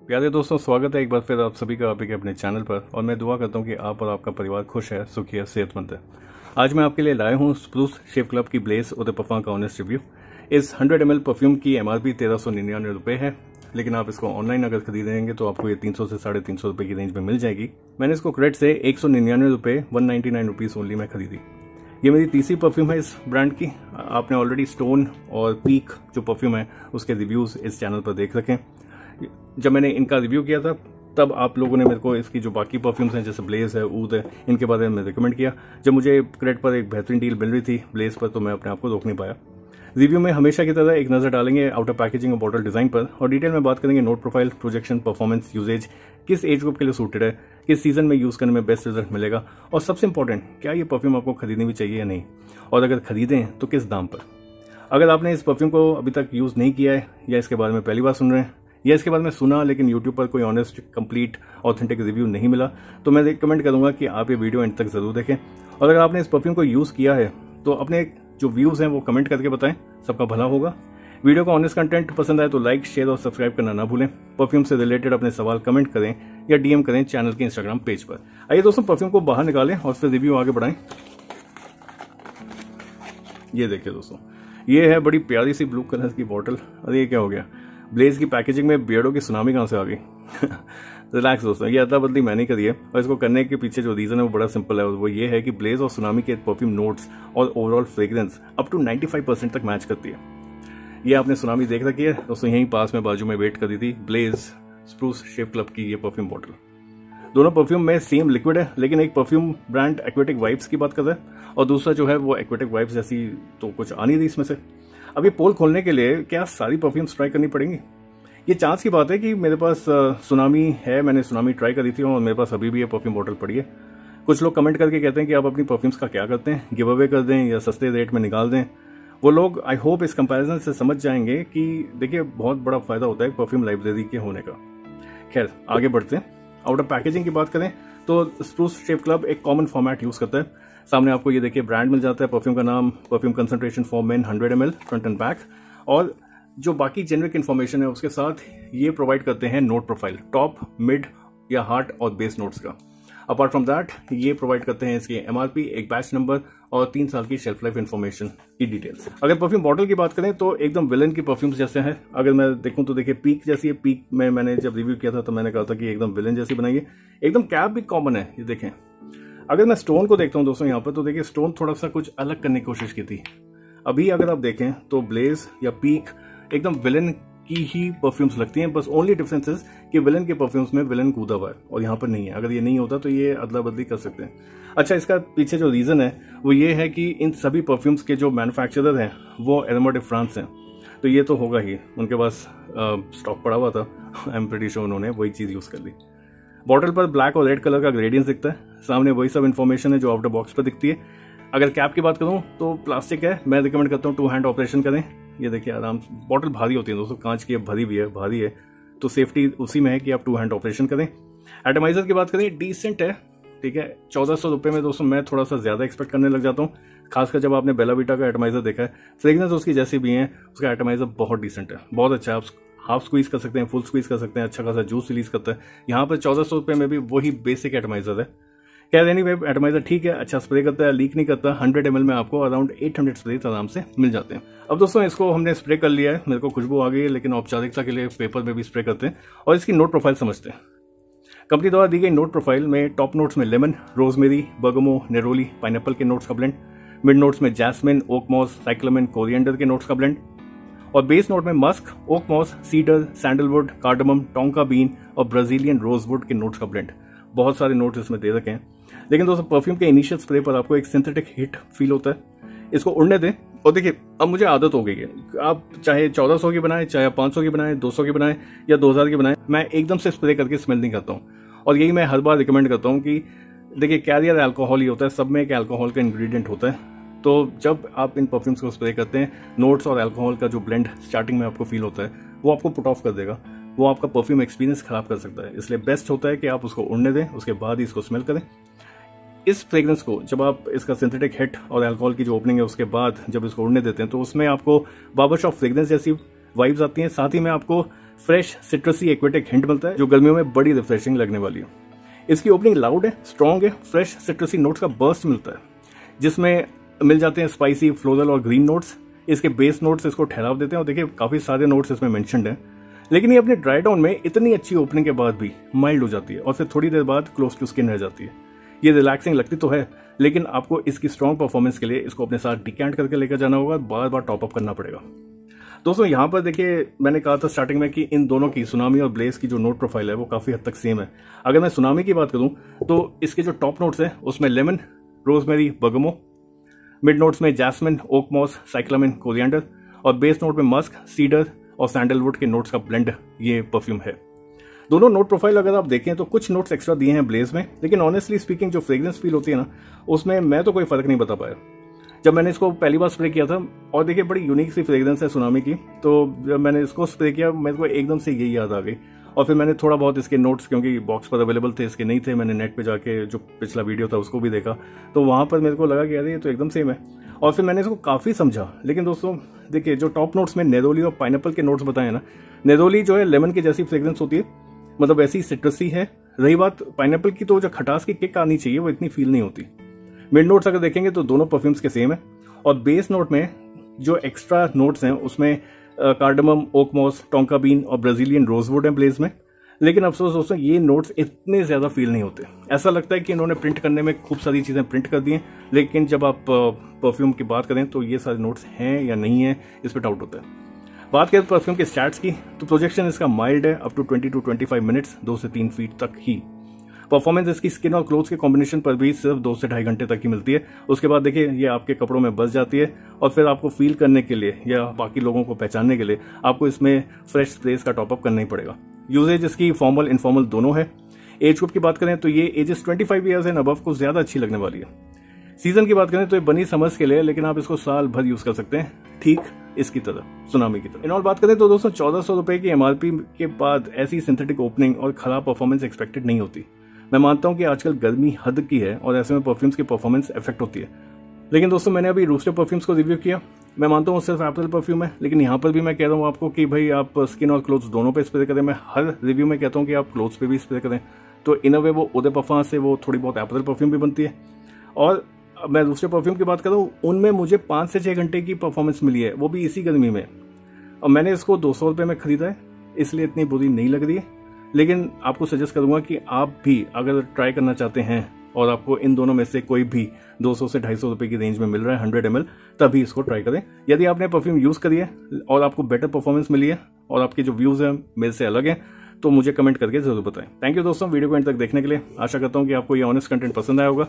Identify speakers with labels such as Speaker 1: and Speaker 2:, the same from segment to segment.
Speaker 1: प्यारे दोस्तों, स्वागत है एक बार फिर आप सभी का आपके अपने चैनल पर। और मैं दुआ करता हूं कि आप और आपका परिवार खुश है, सुखी है, सेहतमंद है। आज मैं आपके लिए लाया हूं स्प्रूस शेव क्लब की ब्लेज और परफ्यूम का ऑनेस्ट रिव्यू। इस 100 ml परफ्यूम की MRP 1399 रुपये है, लेकिन आप इसको ऑनलाइन अगर खरीदेंगे तो आपको ये 300 से 350 रुपये की रेंज में मिल जाएगी। मैंने इसको क्रेड से 199 रुपये 199 रुपीज़ ओनली में खरीदी। ये मेरी तीसरी परफ्यूम है इस ब्रांड की। आपने ऑलरेडी स्टोन और पीक जो परफ्यूम है उसके रिव्यूज़ इस चैनल पर देख रखे। जब मैंने इनका रिव्यू किया था तब आप लोगों ने मेरे को इसकी जो बाकी परफ्यूम्स हैं जैसे ब्लेज है, ऊद है, इनके बारे में रिकमेंड किया। जब मुझे क्रेड पर एक बेहतरीन डील मिल रही थी ब्लेज पर तो मैं अपने आप को रोक नहीं पाया। रिव्यू में हमेशा की तरह एक नज़र डालेंगे आउटर पैकेजिंग और बॉटल डिज़ाइन पर, और डिटेल में बात करेंगे note profile, projection, performance, usages, किस एज ग्रुप के लिए सूटेड है, किस सीजन में यूज़ करने में बेस्ट रिजल्ट मिलेगा, और सबसे इंपॉर्टेंट क्या ये परफ्यूम आपको खरीदनी भी चाहिए या नहीं, और अगर खरीदें तो किस दाम पर। अगर आपने इस परफ्यूम को अभी तक यूज़ नहीं किया है या इसके बारे में पहली बार सुन रहे हैं या इसके बाद में सुना लेकिन यूट्यूब पर कोई ऑनेस्ट, कंप्लीट, ऑथेंटिक रिव्यू नहीं मिला, तो मैं रिकमेंड करूंगा कि आप ये वीडियो एंड तक जरूर देखें। और अगर आपने इस परफ्यूम को यूज़ किया है तो अपने जो व्यूज़ हैं वो कमेंट करके बताएं, सबका भला होगा। वीडियो का ऑनेस्ट कंटेंट पसंद आए तो लाइक, शेयर और सब्सक्राइब करना ना भूलें। परफ्यूम से रिलेटेड अपने सवाल कमेंट करें या DM करें चैनल के इंस्टाग्राम पेज पर। आइए दोस्तों, परफ्यूम को बाहर निकालें और फिर रिव्यू आगे बढ़ाएं। ये देखिए दोस्तों, ये है बड़ी प्यारी सी ब्लू कलर की बॉटल। अरे ये क्या हो गया, ब्लेज की पैकेजिंग में बियर्डो की सुनामी कहां से आ गई। रिलैक्स दोस्तों, ये अदला बदली मैंने करी है और इसको करने के पीछे जो रीजन है वो बड़ा सिंपल है, और वो ये है कि ब्लेज और सुनामी के परफ्यूम नोट्स और ओवरऑल फ्रेग्रेंस अप टू 95% तक मैच करती है। ये आपने सुनामी देख रखी है दोस्तों, यहीं पास में बाजू में वेट कर दी थी ब्लेज स्प्रूस शेव क्लब की ये परफ्यूम बॉटल। दोनों परफ्यूम में सेम लिक्विड है, लेकिन एक परफ्यूम ब्रांड एक्वेटिक वाइब्स की बात कर रहा है और दूसरा जो है वो एक्वेटिक वाइब्स जैसी तो कुछ आ नहीं रही इसमें से। अब ये पोल खोलने के लिए क्या सारी परफ्यूम्स ट्राई करनी पड़ेंगी? ये चांस की बात है कि मेरे पास सुनामी है, मैंने सुनामी ट्राई करी थी और मेरे पास अभी भी ये परफ्यूम बॉटल पड़ी है। कुछ लोग कमेंट करके कहते हैं कि आप अपनी परफ्यूम्स का क्या करते हैं, गिव अवे कर दें या सस्ते रेट में निकाल दें। वो लोग आई होप इस कंपैरिजन से समझ जाएंगे कि देखिए बहुत बड़ा फायदा होता है परफ्यूम लाइब्रेरी के होने का। खैर आगे बढ़ते हैं। आउटर पैकेजिंग की बात करें तो स्प्रूस शेव क्लब एक कॉमन फॉर्मेट यूज करता है। सामने आपको ये देखिए ब्रांड मिल जाता है, परफ्यूम का नाम, perfume concentration for main 100 ml front end back, और जो बाकी जेनरिक इन्फॉर्मेशन है उसके साथ ये प्रोवाइड करते हैं नोट प्रोफाइल, टॉप, मिड या हार्ट और बेस नोट्स का। अपार्ट फ्रॉम दैट ये प्रोवाइड करते हैं इसकी MRP, एक बैच नंबर और 3 साल की शेल्फ लाइफ इन्फॉर्मेशन की डिटेल्स। अगर परफ्यूम बॉटल की बात करें तो एकदम विलन की परफ्यूम्स जैसे हैं। अगर मैं देखूं तो देखिए पीक जैसी है। पीक में मैंने जब रिव्यू किया था तो मैंने कहा था कि एकदम विलन जैसी बनाइए। एकदम कैप भी कॉमन है, ये देखें। अगर मैं स्टोन को देखता हूं दोस्तों यहाँ पर तो देखिए स्टोन थोड़ा सा कुछ अलग करने की कोशिश की थी। अभी अगर आप देखें तो ब्लेज या पीक एकदम विलन की ही परफ्यूम्स लगती हैं, बस ओनली डिफरेंस इज कि विलन के परफ्यूम्स में विलन कूदा हुआ है और यहाँ पर नहीं है। अगर ये नहीं होता तो ये अदला बदली कर सकते हैं। अच्छा, इसका पीछे जो रीजन है वो ये है कि इन सभी परफ्यूम्स के जो मैन्युफैक्चरर हैं वो एरोमा डे फ्रांस हैं, तो ये तो होगा ही, उनके पास स्टॉक पड़ा हुआ था। आई एम प्रीटी श्योर उन्होंने वही चीज यूज कर ली। बॉटल पर ब्लैक और रेड कलर का ग्रेडियंस दिखता है। सामने वही सब इन्फॉर्मेशन है जो आउटर बॉक्स पर दिखती है। अगर कैप की बात करूं तो प्लास्टिक है। मैं रिकमेंड करता हूं 2 हैंड ऑपरेशन करें। ये देखिए आराम से, बॉटल भारी होती है दोस्तों, कांच की भरी भी है, भारी है, तो सेफ्टी उसी में है कि आप 2 हैंड ऑपरेशन करें। एटमाइजर की बात करें, डिसेंट है, ठीक है। 1400 रुपये में दोस्तों मैं थोड़ा सा ज्यादा एक्सपेक्ट करने लग जाता हूँ, खासकर जब आपने बेला वीटा का एटमाइजर देखा है। फ्रेग्रेंस उसकी जैसी भी है, उसका एटमाइजर बहुत डिसेंट है, बहुत अच्छा है। आप हाफ स्क्वीज कर सकते हैं, फुल स्क्वीज कर सकते हैं, अच्छा खासा जूस रिलीज करता है। यहाँ पर 1400 रुपये में भी वही बेसिक एटमाइजर है। क्या एनीवे एटमाइजर ठीक है, अच्छा स्प्रे करता है, लीक नहीं करता। 100 ml में आपको अराउंड 800 स्प्रे आराम से मिल जाते हैं। अब दोस्तों इसको हमने स्प्रे कर लिया है, मेरे को खुशबू आ गई है, लेकिन औपचारिकता के लिए पेपर में भी स्प्रे करते हैं और इसकी नोट प्रोफाइल समझते हैं। कंपनी द्वारा दी गई नोट प्रोफाइल में टॉप नोट्स में lemon, rosemary, bergamot, neroli, pineapple के नोट्स का ब्लेंड, मिड नोट्स में jasmine, oak moss, cyclamen, coriander के नोट्स का ब्लेंड, और बेस नोट में musk, oak moss, cedar, sandalwood, cardamom, tonka bean और ब्राजीलियन रोजवुड के नोट्स का ब्लेंड। बहुत सारे नोट्स इसमें दे रखे हैं, लेकिन दोस्तों परफ्यूम के इनिशियल स्प्रे पर आपको एक सिंथेटिक हिट फील होता है। इसको उड़ने दें और देखिए अब मुझे आदत हो गई है, आप चाहे 1400 की बनाए, चाहे 500 की बनाए, 200 की बनाए या 2000 की बनाए, मैं एकदम से स्प्रे करके स्मेल नहीं करता हूँ। और यही मैं हर बार रिकमेंड करता हूँ कि देखिए कैरियर अल्कोहल ही होता है, सब में एक अल्कोहल का इंग्रेडिएंट होता है। तो जब आप इन परफ्यूम्स को स्प्रे करते हैं, नोट्स और अल्कोहल का जो ब्लेंड स्टार्टिंग में आपको फील होता है वो आपको पुट ऑफ कर देगा, वो आपका परफ्यूम एक्सपीरियंस खराब कर सकता है। इसलिए बेस्ट होता है कि आप उसको उड़ने दें, उसके बाद ही इसको स्मेल करें। इस फ्रेग्रेंस को जब आप इसका सिंथेटिक हिट और अल्कोहल की जो ओपनिंग है उसके बाद जब इसको उड़ने देते हैं तो उसमें आपको बार्बर शॉप फ्रेग्रेंस जैसी वाइब्स आती हैं। साथ ही में आपको फ्रेश सिट्रसी एक्वेटिक हिंट मिलता है जो गर्मियों में बड़ी रिफ्रेशिंग लगने वाली है। इसकी ओपनिंग लाउड है, स्ट्रॉन्ग है, फ्रेश सिट्रसी नोट्स का बर्स्ट मिलता है जिसमें मिल जाते हैं स्पाइसी, फ्लोरल और ग्रीन नोट्स। इसके बेस नोट्स इसको ठहराव देते हैं और देखिए काफी सारे नोट्स इसमें मेंशन्ड हैं, लेकिन ये अपने ड्राई डाउन में इतनी अच्छी ओपनिंग के बाद भी माइल्ड हो जाती है और फिर थोड़ी देर बाद क्लोज टू स्किन रह जाती है। ये रिलैक्सिंग लगती तो है, लेकिन आपको इसकी स्ट्रॉन्ग परफॉर्मेंस के लिए इसको अपने साथ डिकैंट करके लेकर जाना होगा, बार बार टॉप अप करना पड़ेगा। दोस्तों यहाँ पर देखिए मैंने कहा था स्टार्टिंग में कि इन दोनों की, सुनामी और ब्लेज की जो नोट प्रोफाइल है वो काफी हद तक सेम है। अगर मैं सुनामी की बात करूं तो इसके जो टॉप नोट्स हैं उसमें lemon, rosemary, Bergamo, mid notes में जैस्मिन, ओक मॉस, साइक्लामिन, कोरिएंडर और बेस नोट में मस्क, सीडर और सैंडलवुड के नोट्स का ब्लेंड ये परफ्यूम है। दोनों नोट प्रोफाइल अगर आप देखें तो कुछ नोट्स एक्स्ट्रा दिए हैं ब्लेज में, लेकिन ऑनेस्टली स्पीकिंग जो फ्रेग्रेंस फील होती है ना उसमें मैं तो कोई फर्क नहीं बता पाया जब मैंने इसको पहली बार स्प्रे किया था। और देखिए बड़ी यूनिक सी फ्रेग्रेंस है सुनामी की, तो जब मैंने इसको स्प्रे किया मेरे को एकदम से यही याद आ गई। और फिर मैंने थोड़ा बहुत इसके नोट्स, क्योंकि बॉक्स पर अवेलेबल थे, इसके नहीं थे, मैंने नेट पे जाके जो पिछला वीडियो था उसको भी देखा, तो वहां पर मेरे को लगा कि अरे ये तो एकदम सेम है। और फिर मैंने इसको काफी समझा। लेकिन दोस्तों देखिए जो टॉप नोट्स में नेरोली और पाइनएप्पल के नोट्स बताए ना, नेरोली जो है लेमन की जैसी फ्रेग्रेंस होती है, मतलब ऐसी सिट्रसी है। रही बात पाइनएप्पल की, तो जो खटास की किक आनी चाहिए वो इतनी फील नहीं होती। मिड नोट्स अगर देखेंगे तो दोनों परफ्यूम्स के सेम है, और बेस नोट में जो एक्स्ट्रा नोट्स हैं उसमें cardamom, okay moss, tonka bean और ब्राजीलियन रोजवुड है ब्लेज में। लेकिन अफसोस दोस्तों ये नोट्स इतने ज्यादा फील नहीं होते। ऐसा लगता है कि इन्होंने प्रिंट करने में खूब सारी चीजें प्रिंट कर दी हैं, लेकिन जब आप परफ्यूम की बात करें तो ये सारे नोट्स हैं या नहीं है इस पर डाउट होता है। बात करें परफ्यूम के स्टैट्स की तो प्रोजेक्शन इसका माइल्ड है, अप टू 20 to 25 मिनट्स, 2 से 3 फीट तक ही। परफॉर्मेंस इसकी स्किन और क्लोथ्स के कॉम्बिनेशन पर भी सिर्फ 2 से 2.5 घंटे तक ही मिलती है। उसके बाद देखिए ये आपके कपड़ों में बस जाती है, और फिर आपको फील करने के लिए या बाकी लोगों को पहचानने के लिए आपको इसमें फ्रेश स्प्रेस का टॉपअप करना ही पड़ेगा। यूजेज इसकी फॉर्मल इनफॉर्मल दोनों है। एज ग्रुप की बात करें तो ये एजेस 25 ईयर्स एंड अबव को ज्यादा अच्छी लगने वाली है। सीजन की बात करें तो ये बनी समर्स के लिए, लेकिन आप इसको साल भर यूज कर सकते हैं, ठीक इसकी तरह, सुनामी की तरह। इन और बात करें तो दोस्तों 1400 रुपए की एमआरपी के बाद ऐसी सिंथेटिक ओपनिंग और खराब परफॉर्मेंस एक्सपेक्टेड नहीं होती। मैं मानता हूं कि आजकल गर्मी हद की है और ऐसे में परफ्यूम्स की परफॉर्मेंस इफेक्ट होती है। लेकिन दोस्तों मैंने अभी दूसरे परफ्यूम्स को रिव्यू किया, मैं मानता हूँ सिर्फ एप्पल परफ्यूम है, लेकिन यहाँ पर भी मैं कह रहा हूँ आपको कि भाई आप स्किन और क्लोथ्स दोनों पे स्प्रे करें। मैं हर रिव्यू में कहता हूँ कि आप क्लोथ्स पे भी स्प्रे करें, तो इन अ वे वो उदय पफा से वो थोड़ी बहुत एप्पल परफ्यूम भी बनती है। और मैं दूसरे परफ्यूम की बात करूँ, उनमें मुझे 5 से 6 घंटे की परफॉर्मेंस मिली है, वो भी इसी गर्मी में। और मैंने इसको 200 रुपये में खरीदा है, इसलिए इतनी बुरी नहीं लग रही है। लेकिन आपको सजेस्ट करूंगा कि आप भी अगर ट्राई करना चाहते हैं और आपको इन दोनों में से कोई भी 200 से 250 रुपए की रेंज में मिल रहा है 100 ml, तभी इसको ट्राई करें। यदि आपने परफ्यूम यूज करी है और आपको बेटर परफॉर्मेंस मिली है और आपके जो व्यूज हैं मेरे से अलग हैं, तो मुझे कमेंट करके जरूर बताएं। थैंक यू दोस्तों वीडियो को एंड तक देखने के लिए। आशा करता हूं कि आपको ये ऑनेस्ट कंटेंट पसंद आया होगा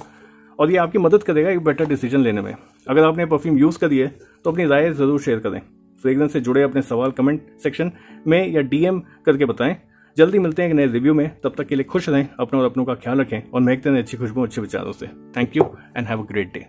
Speaker 1: और ये आपकी मदद करेगा एक बेटर डिसीजन लेने में। अगर आपने परफ्यूम यूज करी है तो अपनी राय जरूर शेयर करें। फ्रेग्रेंस से जुड़े अपने सवाल कमेंट सेक्शन में या DM करके बताएं। जल्दी मिलते हैं एक नए रिव्यू में, तब तक के लिए खुश रहें, अपनों और अपनों का ख्याल रखें और महकते रहें अच्छी खुशबू अच्छे विचारों से। Thank you and have a great day.